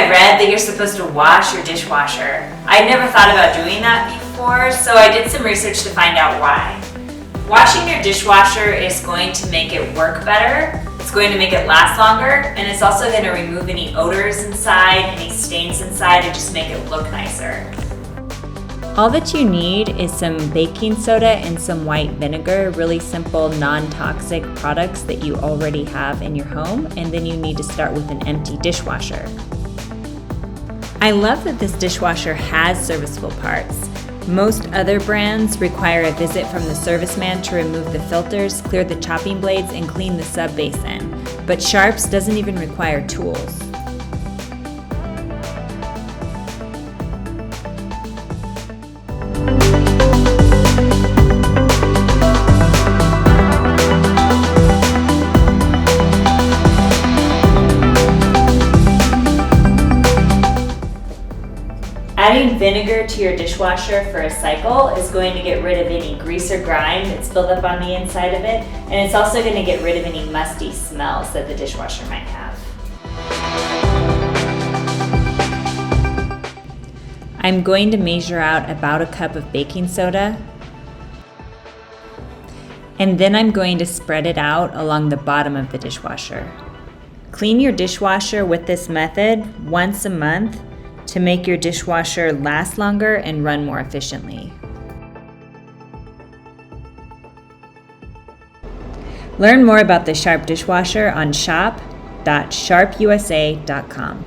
I read that you're supposed to wash your dishwasher. I'd never thought about doing that before, so I did some research to find out why. Washing your dishwasher is going to make it work better, it's going to make it last longer, and it's also going to remove any odors inside, any stains inside, and just make it look nicer. All that you need is some baking soda and some white vinegar, really simple, non-toxic products that you already have in your home, and then you need to start with an empty dishwasher. I love that this dishwasher has serviceable parts. Most other brands require a visit from the serviceman to remove the filters, clear the chopping blades, and clean the sub-basin, but Sharp's doesn't even require tools. Adding vinegar to your dishwasher for a cycle is going to get rid of any grease or grime that's built up on the inside of it, and it's also going to get rid of any musty smells that the dishwasher might have. I'm going to measure out about a cup of baking soda, and then I'm going to spread it out along the bottom of the dishwasher. Clean your dishwasher with this method once a month to make your dishwasher last longer and run more efficiently. Learn more about the Sharp dishwasher on shop.sharpusa.com.